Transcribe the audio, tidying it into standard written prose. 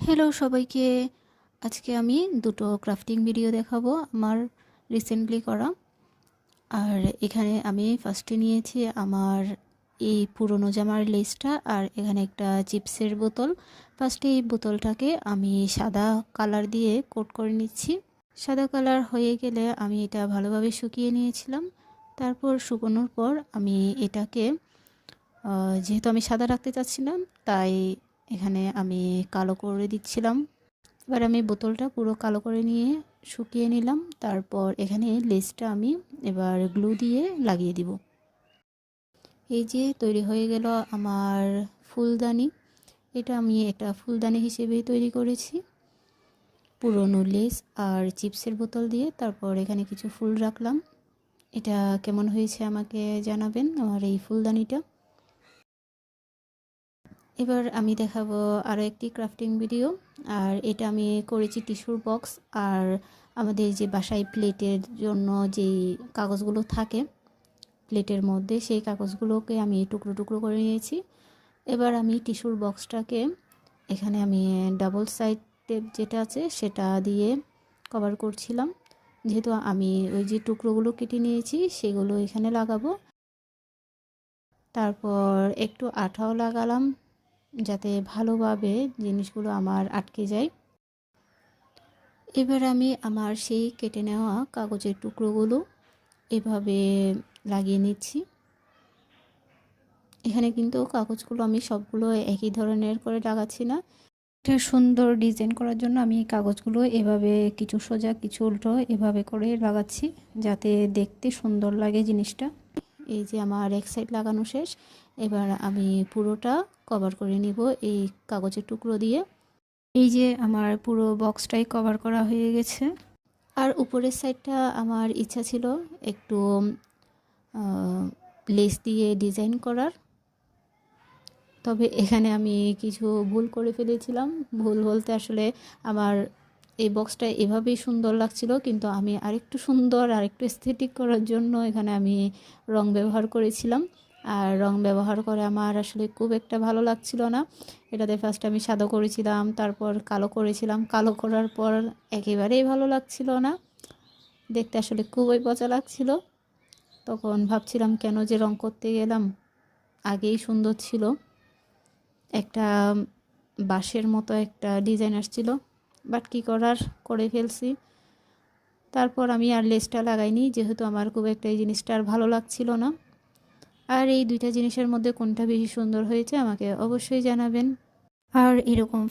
Hello সবাইকে। আজকে আমি দুটো ক্রাফটিং ভিডিও দেখাবো আমার রিসেন্টলি করা। আর এখানে আমি ফার্স্টে নিয়েছি আমার এই পুরনো জামার লেসটা, আর এখানে একটা চিপসের বোতল। ফার্স্টে এই বোতলটাকে আমি সাদা কালার দিয়ে কোট করে নিচ্ছি। সাদা কালার হয়ে গেলে আমি এটা ভালোভাবে শুকিয়ে নিয়েছিলাম। তারপর শুকানোর পর আমি এটাকে যেহেতু আমি সাদা রাখতে চাচ্ছিলাম, তাই এখানে আমি কালো করে দিচ্ছিলাম। এবার আমি বোতলটা পুরো কালো করে নিয়ে শুকিয়ে নিলাম। তারপর এখানে লেসটা আমি এবার গ্লু দিয়ে লাগিয়ে দিব। এই যে তৈরি হয়ে গেল আমার ফুলদানি। এটা আমি একটা ফুলদানি হিসেবেই তৈরি করেছি, পুরনো লেস আর চিপসের বোতল দিয়ে। তারপর এখানে কিছু ফুল রাখলাম। এটা কেমন হয়েছে আমাকে জানাবেন, আমার এই ফুলদানিটা। এবার আমি দেখাবো আরও একটি ক্রাফটিং ভিডিও। আর এটা আমি করেছি টিস্যুর বক্স, আর আমাদের যে বাসায় প্লেটের জন্য যেই কাগজগুলো থাকে প্লেটের মধ্যে, সেই কাগজগুলোকে আমি টুকরো টুকরো করে নিয়েছি। এবার আমি টিস্যুর বক্সটাকে এখানে আমি ডাবল সাইড টেপ যেটা আছে সেটা দিয়ে কভার করছিলাম, যেহেতু আমি ওই যে টুকরোগুলো কেটে নিয়েছি সেগুলো এখানে লাগাবো। তারপর একটু আঠাও লাগালাম যাতে ভালোভাবে জিনিসগুলো আমার আটকে যায়। এবার আমি আমার সেই কেটে নেওয়া কাগজের টুকরোগুলো এভাবে লাগিয়ে নিচ্ছি। এখানে কিন্তু কাগজগুলো আমি সবগুলো একই ধরনের করে লাগাচ্ছি না। এটা সুন্দর ডিজাইন করার জন্য আমি কাগজগুলো এভাবে কিছু সোজা কিছু উল্টো এভাবে করে লাগাচ্ছি, যাতে দেখতে সুন্দর লাগে জিনিসটা। এই যে আমার এক সাইড লাগানো শেষ। এবার আমি পুরোটা কভার করে নিব এই কাগজের টুকরো দিয়ে। এই যে আমার পুরো বক্সটাই কভার করা হয়ে গেছে। আর উপরের সাইডটা আমার ইচ্ছা ছিল একটু লেস দিয়ে ডিজাইন করার, তবে এখানে আমি কিছু ভুল করে ফেলেছিলাম। ভুল বলতে আসলে আমার এই বক্সটা এভাবেই সুন্দর লাগছিল, কিন্তু আমি আরেকটু সুন্দর আরেকটু এস্থেটিক করার জন্য এখানে আমি রং ব্যবহার করেছিলাম। আর রং ব্যবহার করে আমার আসলে খুব একটা ভালো লাগছিল না। এটাতে ফার্স্ট আমি সাদা করেছিলাম, তারপর কালো করেছিলাম। কালো করার পর একেবারেই ভালো লাগছিল না, দেখতে আসলে খুবই পচা লাগছিল। তখন ভাবছিলাম কেন যে রং করতে গেলাম, আগেই সুন্দর ছিল। একটা বাঁশের মতো একটা ডিজাইন আসছিল, বাট কী করার, করে ফেলছি। তারপর আমি আর লেসটা লাগাইনি, যেহেতু আমার খুব একটা এই জিনিসটা আর ভালো লাগছিল না। আর এই দুইটা জিনিসের মধ্যে কোনটা বেশি সুন্দর হয়েছে আমাকে অবশ্যই জানাবেন। আর এরকম